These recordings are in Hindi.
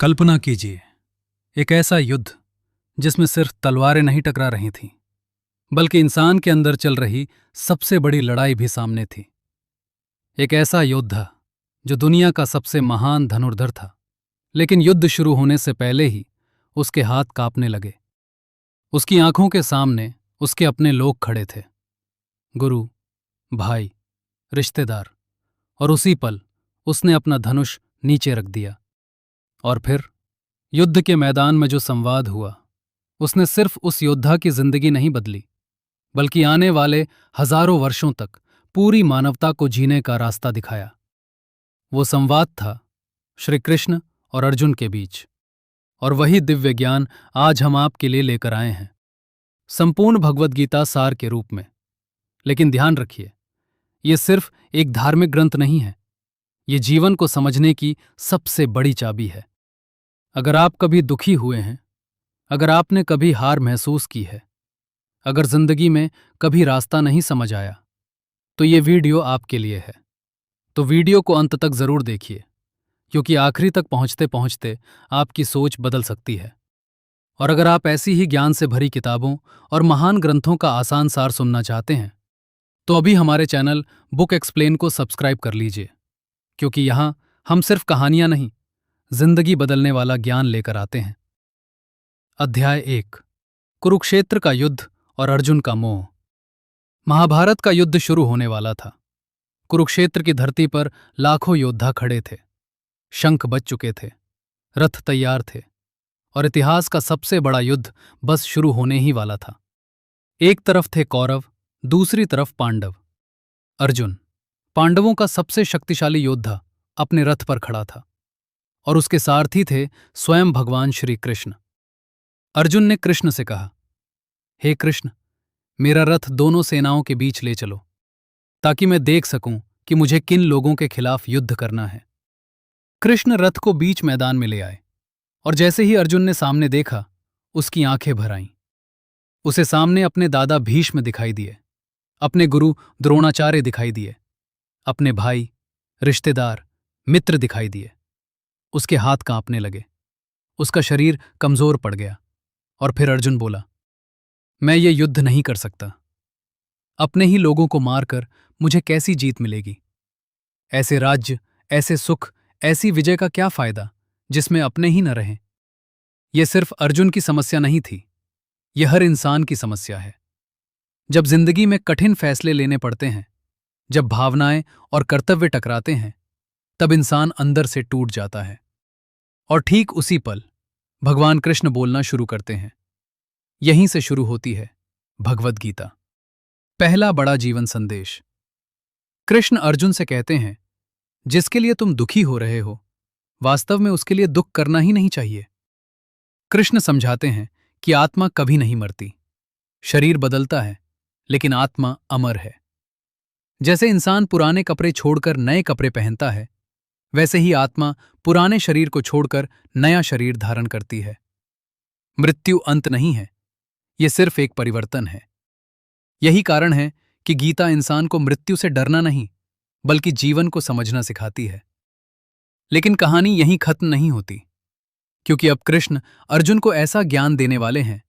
कल्पना कीजिए, एक ऐसा युद्ध जिसमें सिर्फ तलवारें नहीं टकरा रही थीं, बल्कि इंसान के अंदर चल रही सबसे बड़ी लड़ाई भी सामने थी। एक ऐसा योद्धा जो दुनिया का सबसे महान धनुर्धर था, लेकिन युद्ध शुरू होने से पहले ही उसके हाथ कांपने लगे। उसकी आंखों के सामने उसके अपने लोग खड़े थे, गुरु, भाई, रिश्तेदार, और उसी पल उसने अपना धनुष नीचे रख दिया। और फिर युद्ध के मैदान में जो संवाद हुआ, उसने सिर्फ उस योद्धा की जिंदगी नहीं बदली, बल्कि आने वाले हजारों वर्षों तक पूरी मानवता को जीने का रास्ता दिखाया। वो संवाद था श्री कृष्ण और अर्जुन के बीच, और वही दिव्य ज्ञान आज हम आपके लिए लेकर आए हैं, संपूर्ण भगवद गीता सार के रूप में। लेकिन ध्यान रखिए, ये सिर्फ एक धार्मिक ग्रंथ नहीं है, ये जीवन को समझने की सबसे बड़ी चाबी है। अगर आप कभी दुखी हुए हैं, अगर आपने कभी हार महसूस की है, अगर जिंदगी में कभी रास्ता नहीं समझ आया, तो ये वीडियो आपके लिए है। तो वीडियो को अंत तक जरूर देखिए, क्योंकि आखिरी तक पहुंचते पहुंचते आपकी सोच बदल सकती है। और अगर आप ऐसी ही ज्ञान से भरी किताबों और महान ग्रंथों का आसान सार सुनना चाहते हैं, तो अभी हमारे चैनल बुक एक्सप्लेन को सब्सक्राइब कर लीजिए, क्योंकि यहां हम सिर्फ कहानियां नहीं, जिंदगी बदलने वाला ज्ञान लेकर आते हैं। अध्याय 1, कुरुक्षेत्र का युद्ध और अर्जुन का मोह। महाभारत का युद्ध शुरू होने वाला था। कुरुक्षेत्र की धरती पर लाखों योद्धा खड़े थे, शंख बज चुके थे, रथ तैयार थे, और इतिहास का सबसे बड़ा युद्ध बस शुरू होने ही वाला था। एक तरफ थे कौरव, दूसरी तरफ पांडव। अर्जुन, पांडवों का सबसे शक्तिशाली योद्धा, अपने रथ पर खड़ा था, और उसके सारथी थे स्वयं भगवान श्री कृष्ण। अर्जुन ने कृष्ण से कहा, हे कृष्ण, मेरा रथ दोनों सेनाओं के बीच ले चलो, ताकि मैं देख सकूं कि मुझे किन लोगों के खिलाफ युद्ध करना है। कृष्ण रथ को बीच मैदान में ले आए, और जैसे ही अर्जुन ने सामने देखा, उसकी आंखें भर आईं। उसे सामने अपने दादा भीष्म दिखाई दिए, अपने गुरु द्रोणाचार्य दिखाई दिए, अपने भाई, रिश्तेदार, मित्र दिखाई दिए। उसके हाथ कांपने लगे, उसका शरीर कमजोर पड़ गया। और फिर अर्जुन बोला, मैं ये युद्ध नहीं कर सकता। अपने ही लोगों को मारकर मुझे कैसी जीत मिलेगी? ऐसे राज्य, ऐसे सुख, ऐसी विजय का क्या फायदा जिसमें अपने ही न रहें? यह सिर्फ अर्जुन की समस्या नहीं थी, यह हर इंसान की समस्या है। जब जिंदगी में कठिन फैसले लेने पड़ते हैं, जब भावनाएं और कर्तव्य टकराते हैं, तब इंसान अंदर से टूट जाता है। और ठीक उसी पल भगवान कृष्ण बोलना शुरू करते हैं। यहीं से शुरू होती है भगवद गीता, पहला बड़ा जीवन संदेश। कृष्ण अर्जुन से कहते हैं, जिसके लिए तुम दुखी हो रहे हो, वास्तव में उसके लिए दुख करना ही नहीं चाहिए। कृष्ण समझाते हैं कि आत्मा कभी नहीं मरती, शरीर बदलता है, लेकिन आत्मा अमर है। जैसे इंसान पुराने कपड़े छोड़कर नए कपड़े पहनता है, वैसे ही आत्मा पुराने शरीर को छोड़कर नया शरीर धारण करती है। मृत्यु अंत नहीं है, यह सिर्फ एक परिवर्तन है। यही कारण है कि गीता इंसान को मृत्यु से डरना नहीं, बल्कि जीवन को समझना सिखाती है। लेकिन कहानी यहीं खत्म नहीं होती, क्योंकि अब कृष्ण अर्जुन को ऐसा ज्ञान देने वाले हैं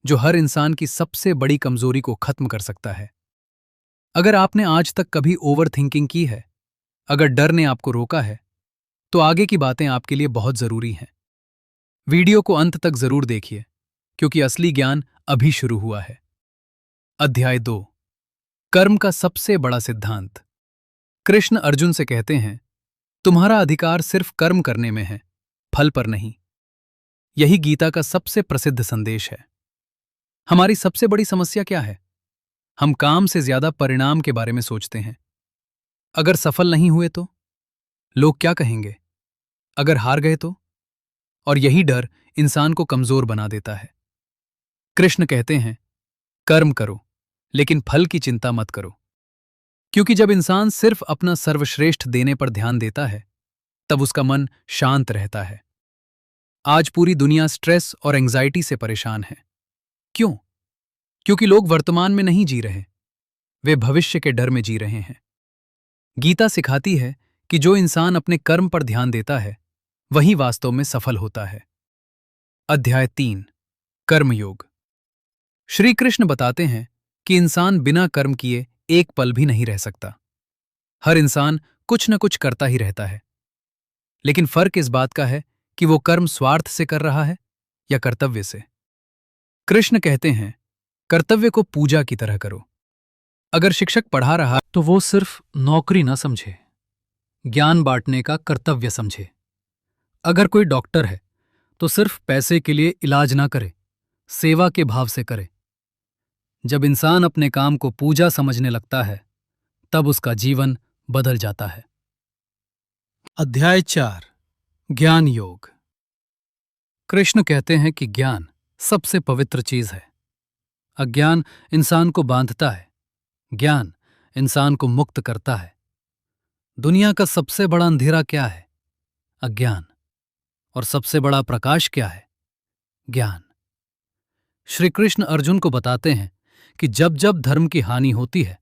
जो हर इंसान की सबसे बड़ी कमजोरी को खत्म कर सकता है। अगर आपने आज तक कभी ओवर थिंकिंग की है, अगर डर ने आपको रोका है, तो आगे की बातें आपके लिए बहुत जरूरी हैं। वीडियो को अंत तक जरूर देखिए, क्योंकि असली ज्ञान अभी शुरू हुआ है। अध्याय 2, कर्म का सबसे बड़ा सिद्धांत। कृष्ण अर्जुन से कहते हैं, तुम्हारा अधिकार सिर्फ कर्म करने में है, फल पर नहीं। यही गीता का सबसे प्रसिद्ध संदेश है। हमारी सबसे बड़ी समस्या क्या है? हम काम से ज्यादा परिणाम के बारे में सोचते हैं। अगर सफल नहीं हुए तो लोग क्या कहेंगे? अगर हार गए तो? और यही डर इंसान को कमजोर बना देता है। कृष्ण कहते हैं, कर्म करो, लेकिन फल की चिंता मत करो। क्योंकि जब इंसान सिर्फ अपना सर्वश्रेष्ठ देने पर ध्यान देता है, तब उसका मन शांत रहता है। आज पूरी दुनिया स्ट्रेस और एंजाइटी से परेशान है। क्यों? क्योंकि लोग वर्तमान में नहीं जी रहे, वे भविष्य के डर में जी रहे हैं। गीता सिखाती है कि जो इंसान अपने कर्म पर ध्यान देता है, वही वास्तव में सफल होता है। अध्याय 3 कर्मयोग। श्री कृष्ण बताते हैं कि इंसान बिना कर्म किए एक पल भी नहीं रह सकता। हर इंसान कुछ न कुछ करता ही रहता है, लेकिन फर्क इस बात का है कि वो कर्म स्वार्थ से कर रहा है या कर्तव्य से। कृष्ण कहते हैं, कर्तव्य को पूजा की तरह करो। अगर शिक्षक पढ़ा रहा तो वो सिर्फ नौकरी न समझे, ज्ञान बांटने का कर्तव्य समझे। अगर कोई डॉक्टर है तो सिर्फ पैसे के लिए इलाज ना करे, सेवा के भाव से करे। जब इंसान अपने काम को पूजा समझने लगता है, तब उसका जीवन बदल जाता है। अध्याय 4 ज्ञान योग। कृष्ण कहते हैं कि ज्ञान सबसे पवित्र चीज है। अज्ञान इंसान को बांधता है, ज्ञान इंसान को मुक्त करता है। दुनिया का सबसे बड़ा अंधेरा क्या है? अज्ञान। और सबसे बड़ा प्रकाश क्या है? ज्ञान। श्री कृष्ण अर्जुन को बताते हैं कि जब जब धर्म की हानि होती है,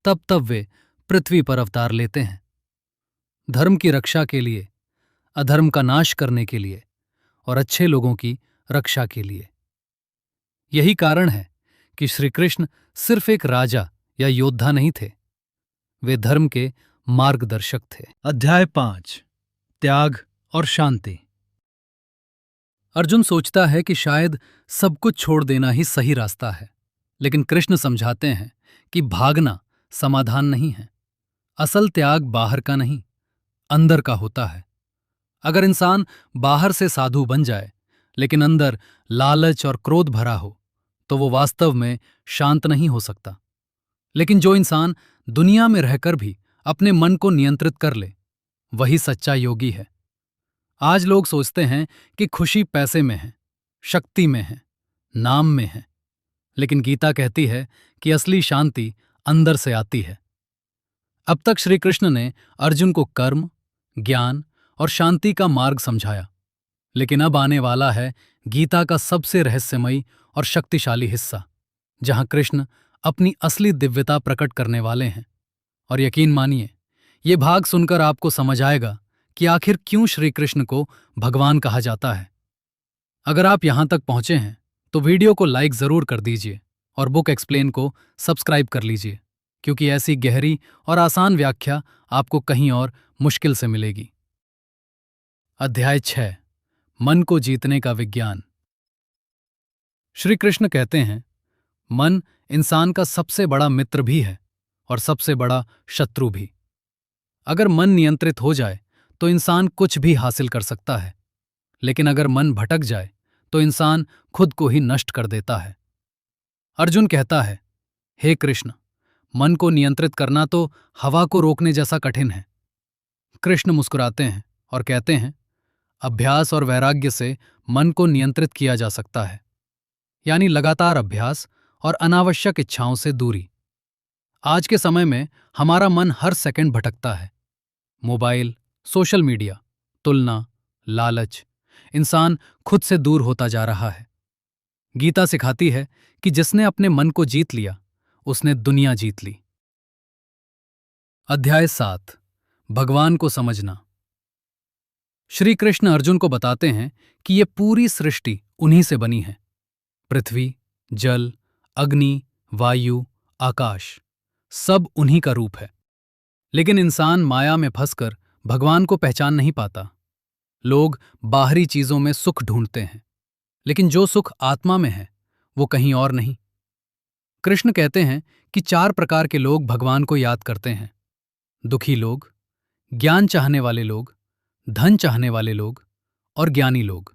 तब तब वे पृथ्वी पर अवतार लेते हैं। धर्म की रक्षा के लिए, अधर्म का नाश करने के लिए और अच्छे लोगों की रक्षा के लिए। यही कारण है कि श्री कृष्ण सिर्फ एक राजा या योद्धा नहीं थे, वे धर्म के मार्गदर्शक थे। अध्याय 5 त्याग और शांति। अर्जुन सोचता है कि शायद सब कुछ छोड़ देना ही सही रास्ता है, लेकिन कृष्ण समझाते हैं कि भागना समाधान नहीं है। असल त्याग बाहर का नहीं, अंदर का होता है। अगर इंसान बाहर से साधु बन जाए, लेकिन अंदर लालच और क्रोध भरा हो, तो वो वास्तव में शांत नहीं हो सकता। लेकिन जो इंसान दुनिया में रहकर भी अपने मन को नियंत्रित कर ले, वही सच्चा योगी है। आज लोग सोचते हैं कि खुशी पैसे में है, शक्ति में है, नाम में है, लेकिन गीता कहती है कि असली शांति अंदर से आती है। अब तक श्री कृष्ण ने अर्जुन को कर्म, ज्ञान और शांति का मार्ग समझाया, लेकिन अब आने वाला है गीता का सबसे रहस्यमयी और शक्तिशाली हिस्सा, जहां कृष्ण अपनी असली दिव्यता प्रकट करने वाले हैं। और यकीन मानिए, ये भाग सुनकर आपको समझ आएगा कि आखिर क्यों श्री कृष्ण को भगवान कहा जाता है। अगर आप यहां तक पहुंचे हैं तो वीडियो को लाइक जरूर कर दीजिए और बुक एक्सप्लेन को सब्सक्राइब कर लीजिए, क्योंकि ऐसी गहरी और आसान व्याख्या आपको कहीं और मुश्किल से मिलेगी। अध्याय 6 मन को जीतने का विज्ञान। श्री कृष्ण कहते हैं, मन इंसान का सबसे बड़ा मित्र भी है और सबसे बड़ा शत्रु भी। अगर मन नियंत्रित हो जाए तो इंसान कुछ भी हासिल कर सकता है, लेकिन अगर मन भटक जाए तो इंसान खुद को ही नष्ट कर देता है। अर्जुन कहता है, हे कृष्ण, मन को नियंत्रित करना तो हवा को रोकने जैसा कठिन है। कृष्ण मुस्कुराते हैं और कहते हैं, अभ्यास और वैराग्य से मन को नियंत्रित किया जा सकता है, यानी लगातार अभ्यास और अनावश्यक इच्छाओं से दूरी। आज के समय में हमारा मन हर सेकंड भटकता है। मोबाइल, सोशल मीडिया, तुलना, लालच, इंसान खुद से दूर होता जा रहा है। गीता सिखाती है कि जिसने अपने मन को जीत लिया, उसने दुनिया जीत ली। अध्याय 7 भगवान को समझना। श्री कृष्ण अर्जुन को बताते हैं कि ये पूरी सृष्टि उन्हीं से बनी है। पृथ्वी, जल, अग्नि, वायु, आकाश, सब उन्हीं का रूप है। लेकिन इंसान माया में फंसकर भगवान को पहचान नहीं पाता। लोग बाहरी चीजों में सुख ढूंढते हैं, लेकिन जो सुख आत्मा में है वो कहीं और नहीं। कृष्ण कहते हैं कि 4 प्रकार के लोग भगवान को याद करते हैं: दुखी लोग, ज्ञान चाहने वाले लोग, धन चाहने वाले लोग और ज्ञानी लोग।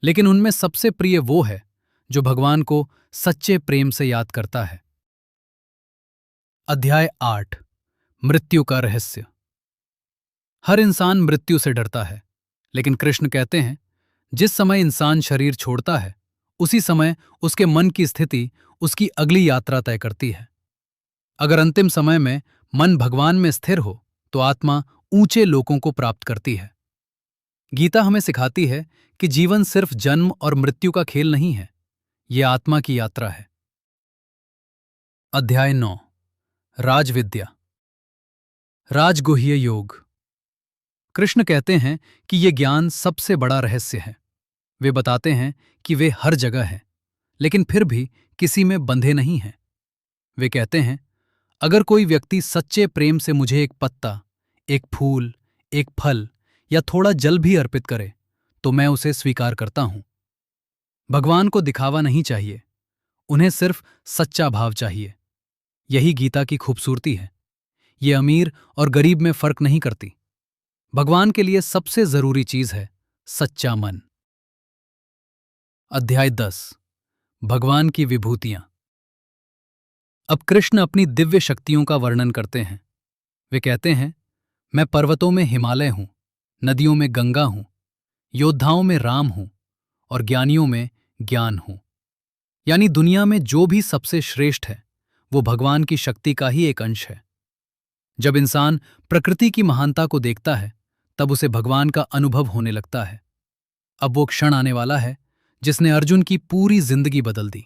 लेकिन उनमें सबसे प्रिय वो है जो भगवान को सच्चे प्रेम से याद करता है। अध्याय 8 मृत्यु का रहस्य। हर इंसान मृत्यु से डरता है, लेकिन कृष्ण कहते हैं, जिस समय इंसान शरीर छोड़ता है, उसी समय उसके मन की स्थिति उसकी अगली यात्रा तय करती है। अगर अंतिम समय में मन भगवान में स्थिर हो तो आत्मा ऊंचे लोकों को प्राप्त करती है। गीता हमें सिखाती है कि जीवन सिर्फ जन्म और मृत्यु का खेल नहीं है, ये आत्मा की यात्रा है। अध्याय 9 राजविद्या। राजगुह्य योग। कृष्ण कहते हैं कि ये ज्ञान सबसे बड़ा रहस्य है। वे बताते हैं कि वे हर जगह हैं, लेकिन फिर भी किसी में बंधे नहीं हैं। वे कहते हैं, अगर कोई व्यक्ति सच्चे प्रेम से मुझे एक पत्ता, एक फूल, एक फल या थोड़ा जल भी अर्पित करे, तो मैं उसे स्वीकार करता हूं। भगवान को दिखावा नहीं चाहिए, उन्हें सिर्फ सच्चा भाव चाहिए। यही गीता की खूबसूरती है। ये अमीर और गरीब में फर्क नहीं करती। भगवान के लिए सबसे जरूरी चीज है सच्चा मन। अध्याय 10। भगवान की विभूतियां। अब कृष्ण अपनी दिव्य शक्तियों का वर्णन करते हैं। वे कहते हैं, मैं पर्वतों में हिमालय हूं, नदियों में गंगा हूं, योद्धाओं में राम हूं और ज्ञानियों में ज्ञान हूं। यानी दुनिया में जो भी सबसे श्रेष्ठ है वो भगवान की शक्ति का ही एक अंश है। जब इंसान प्रकृति की महानता को देखता है तब उसे भगवान का अनुभव होने लगता है। अब वो क्षण आने वाला है जिसने अर्जुन की पूरी जिंदगी बदल दी।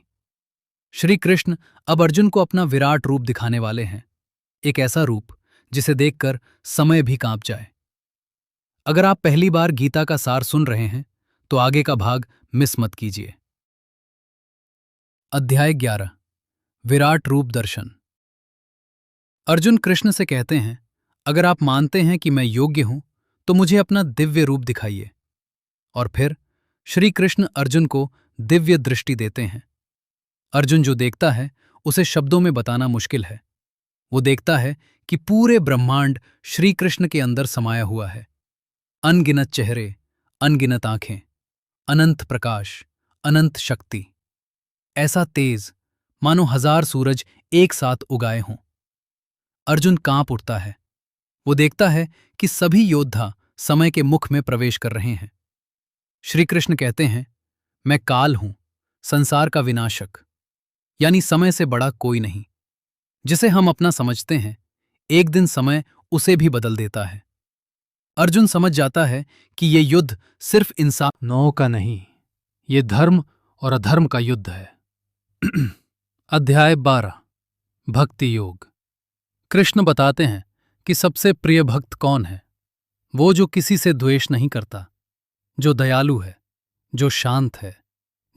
श्री कृष्ण अब अर्जुन को अपना विराट रूप दिखाने वाले हैं, एक ऐसा रूप जिसे देखकर समय भी कांप जाए। अगर आप पहली बार गीता का सार सुन रहे हैं तो आगे का भाग मिस मत कीजिए। अध्याय 11। विराट रूप दर्शन। अर्जुन कृष्ण से कहते हैं, अगर आप मानते हैं कि मैं योग्य हूं तो मुझे अपना दिव्य रूप दिखाइए। और फिर श्री कृष्ण अर्जुन को दिव्य दृष्टि देते हैं। अर्जुन जो देखता है उसे शब्दों में बताना मुश्किल है। वो देखता है कि पूरे ब्रह्मांड श्री कृष्ण के अंदर समाया हुआ है। अनगिनत चेहरे, अनगिनत आंखें, अनंत प्रकाश, अनंत शक्ति। ऐसा तेज मानो 1000 सूरज एक साथ उगाए हों। अर्जुन कांप उठता है। वो देखता है कि सभी योद्धा समय के मुख में प्रवेश कर रहे हैं। श्री कृष्ण कहते हैं, मैं काल हूं, संसार का विनाशक, यानी समय से बड़ा कोई नहीं। जिसे हम अपना समझते हैं, एक दिन समय उसे भी बदल देता है। अर्जुन समझ जाता है कि ये युद्ध सिर्फ इंसानों का नहीं, ये धर्म और अधर्म का युद्ध है। अध्याय 12। भक्ति योग। कृष्ण बताते हैं कि सबसे प्रिय भक्त कौन है। वो जो किसी से द्वेष नहीं करता, जो दयालु है, जो शांत है,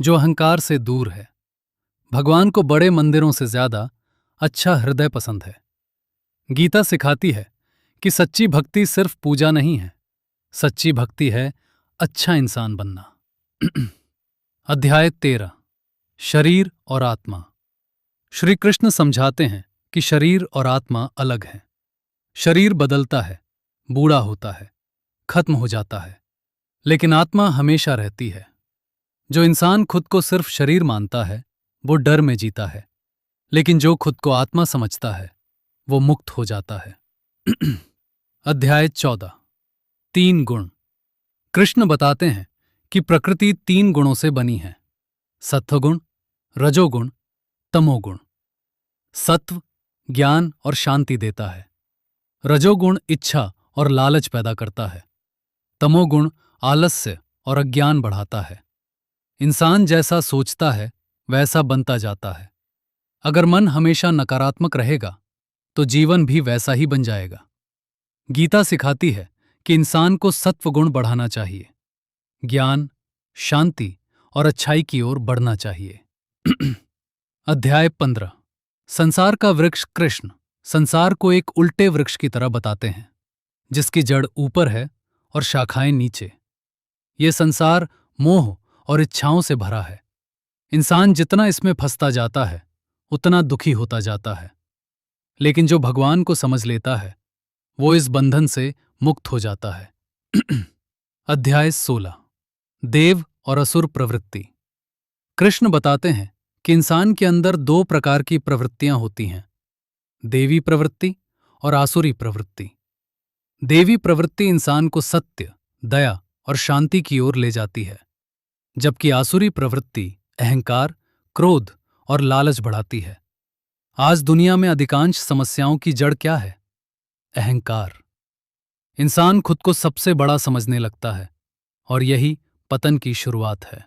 जो अहंकार से दूर है। भगवान को बड़े मंदिरों से ज्यादा अच्छा हृदय पसंद है। गीता सिखाती है कि सच्ची भक्ति सिर्फ पूजा नहीं है, सच्ची भक्ति है अच्छा इंसान बनना। अध्याय 13। शरीर और आत्मा। श्री कृष्ण समझाते हैं कि शरीर और आत्मा अलग हैं। शरीर बदलता है, बूढ़ा होता है, खत्म हो जाता है, लेकिन आत्मा हमेशा रहती है। जो इंसान खुद को सिर्फ शरीर मानता है वो डर में जीता है, लेकिन जो खुद को आत्मा समझता है वो मुक्त हो जाता है। अध्याय 14। 3 गुण। कृष्ण बताते हैं कि प्रकृति 3 गुणों से बनी है, सत्वगुण, रजोगुण, तमोगुण। सत्व ज्ञान और शांति देता है, रजोगुण इच्छा और लालच पैदा करता है, तमोगुण आलस्य और अज्ञान बढ़ाता है। इंसान जैसा सोचता है वैसा बनता जाता है। अगर मन हमेशा नकारात्मक रहेगा तो जीवन भी वैसा ही बन जाएगा। गीता सिखाती है कि इंसान को सत्वगुण बढ़ाना चाहिए, ज्ञान, शांति और अच्छाई की ओर बढ़ना चाहिए। अध्याय 15। संसार का वृक्ष। कृष्ण संसार को एक उल्टे वृक्ष की तरह बताते हैं, जिसकी जड़ ऊपर है और शाखाएं नीचे। ये संसार मोह और इच्छाओं से भरा है। इंसान जितना इसमें फंसता जाता है उतना दुखी होता जाता है, लेकिन जो भगवान को समझ लेता है वो इस बंधन से मुक्त हो जाता है। अध्याय 16। देव और असुर प्रवृत्ति। कृष्ण बताते हैं कि इंसान के अंदर 2 प्रकार की प्रवृत्तियां होती हैं, देवी प्रवृत्ति और आसुरी प्रवृत्ति। देवी प्रवृत्ति इंसान को सत्य, दया और शांति की ओर ले जाती है, जबकि आसुरी प्रवृत्ति अहंकार, क्रोध और लालच बढ़ाती है। आज दुनिया में अधिकांश समस्याओं की जड़ क्या है? अहंकार। इंसान खुद को सबसे बड़ा समझने लगता है और यही पतन की शुरुआत है।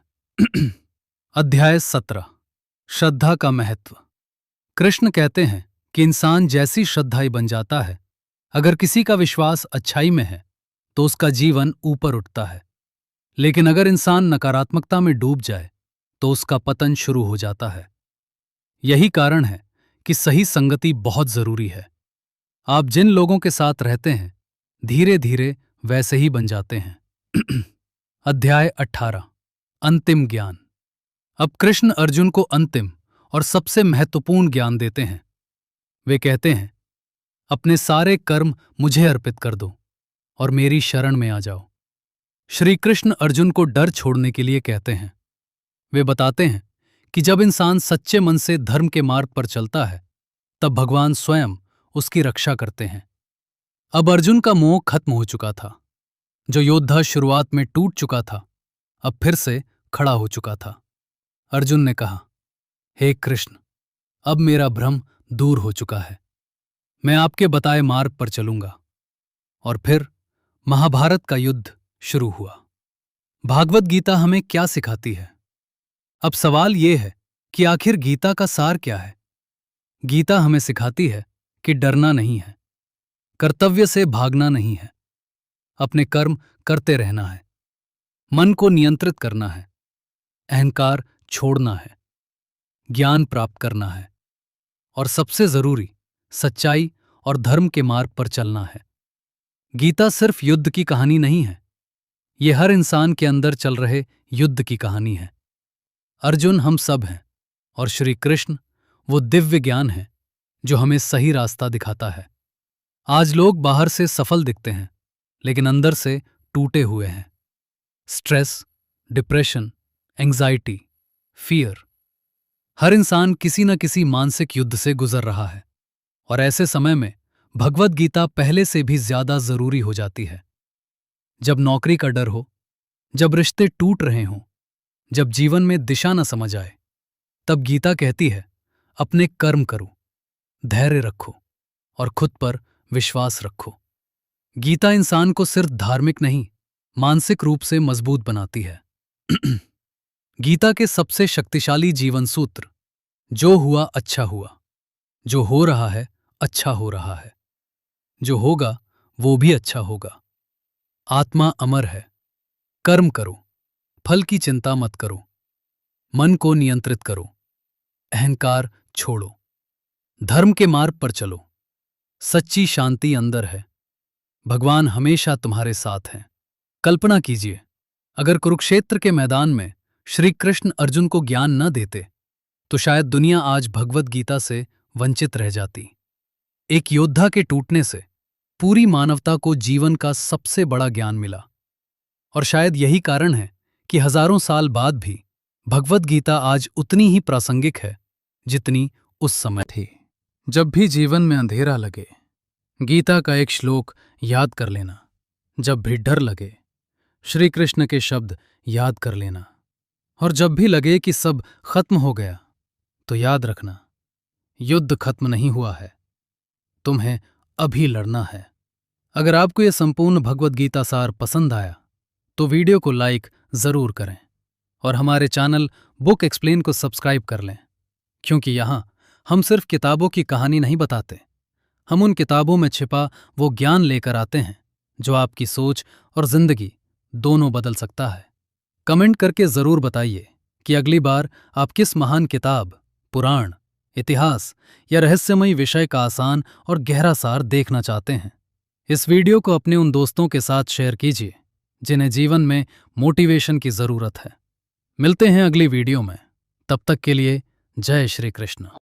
अध्याय 17। श्रद्धा का महत्व। कृष्ण कहते हैं कि इंसान जैसी श्रद्धाई बन जाता है, अगर किसी का विश्वास अच्छाई में है तो उसका जीवन ऊपर उठता है, लेकिन अगर इंसान नकारात्मकता में डूब जाए तो उसका पतन शुरू हो जाता है। यही कारण है कि सही संगति बहुत जरूरी है। आप जिन लोगों के साथ रहते हैं, धीरे धीरे वैसे ही बन जाते हैं। अध्याय 18 अंतिम ज्ञान। अब कृष्ण अर्जुन को अंतिम और सबसे महत्वपूर्ण ज्ञान देते हैं। वे कहते हैं, अपने सारे कर्म मुझे अर्पित कर दो और मेरी शरण में आ जाओ। श्री कृष्ण अर्जुन को डर छोड़ने के लिए कहते हैं। वे बताते हैं कि जब इंसान सच्चे मन से धर्म के मार्ग पर चलता है, तब भगवान स्वयं उसकी रक्षा करते हैं। अब अर्जुन का मोह खत्म हो चुका था। जो योद्धा शुरुआत में टूट चुका था, अब फिर से खड़ा हो चुका था। अर्जुन ने कहा, हे कृष्ण, अब मेरा भ्रम दूर हो चुका है। मैं आपके बताए मार्ग पर चलूंगा। और फिर महाभारत का युद्ध शुरू हुआ। भागवत गीता हमें क्या सिखाती है? अब सवाल यह है कि आखिर गीता का सार क्या है? गीता हमें सिखाती है कि डरना नहीं है, कर्तव्य से भागना नहीं है, अपने कर्म करते रहना है, मन को नियंत्रित करना है, अहंकार छोड़ना है, ज्ञान प्राप्त करना है, और सबसे जरूरी सच्चाई और धर्म के मार्ग पर चलना है। गीता सिर्फ युद्ध की कहानी नहीं है, ये हर इंसान के अंदर चल रहे युद्ध की कहानी है। अर्जुन हम सब हैं और श्री कृष्ण वो दिव्य ज्ञान है जो हमें सही रास्ता दिखाता है। आज लोग बाहर से सफल दिखते हैं, लेकिन अंदर से टूटे हुए हैं। स्ट्रेस, डिप्रेशन, एंजाइटी, फियर, हर इंसान किसी न किसी मानसिक युद्ध से गुजर रहा है। और ऐसे समय में भगवत गीता पहले से भी ज्यादा जरूरी हो जाती है। जब नौकरी का डर हो, जब रिश्ते टूट रहे हों, जब जीवन में दिशा न समझ आए, तब गीता कहती है, अपने कर्म करो, धैर्य रखो और खुद पर विश्वास रखो। गीता इंसान को सिर्फ धार्मिक नहीं, मानसिक रूप से मजबूत बनाती है। गीता के सबसे शक्तिशाली जीवन सूत्र, जो हुआ अच्छा हुआ, जो हो रहा है अच्छा हो रहा है, जो होगा वो भी अच्छा होगा, आत्मा अमर है, कर्म करो, फल की चिंता मत करो, मन को नियंत्रित करो, अहंकार छोड़ो, धर्म के मार्ग पर चलो, सच्ची शांति अंदर है, भगवान हमेशा तुम्हारे साथ हैं। कल्पना कीजिए, अगर कुरुक्षेत्र के मैदान में श्री कृष्ण अर्जुन को ज्ञान न देते तो शायद दुनिया आज भगवत गीता से वंचित रह जाती। एक योद्धा के टूटने से पूरी मानवता को जीवन का सबसे बड़ा ज्ञान मिला। और शायद यही कारण है कि हजारों साल बाद भी भगवत गीता आज उतनी ही प्रासंगिक है जितनी उस समय थी। जब भी जीवन में अंधेरा लगे, गीता का एक श्लोक याद कर लेना। जब भी डर लगे, श्री कृष्ण के शब्द याद कर लेना। और जब भी लगे कि सब खत्म हो गया, तो याद रखना, युद्ध खत्म नहीं हुआ है, तुम्हें अभी लड़ना है। अगर आपको यह संपूर्ण भगवत गीता सार पसंद आया तो वीडियो को लाइक जरूर करें और हमारे चैनल बुक एक्सप्लेन को सब्सक्राइब कर लें, क्योंकि यहाँ हम सिर्फ किताबों की कहानी नहीं बताते, हम उन किताबों में छिपा वो ज्ञान लेकर आते हैं जो आपकी सोच और जिंदगी दोनों बदल सकता है। कमेंट करके जरूर बताइए कि अगली बार आप किस महान किताब, पुराण, इतिहास या रहस्यमयी विषय का आसान और गहरा सार देखना चाहते हैं। इस वीडियो को अपने उन दोस्तों के साथ शेयर कीजिए जिन्हें जीवन में मोटिवेशन की जरूरत है। मिलते हैं अगली वीडियो में, तब तक के लिए जय श्री कृष्ण।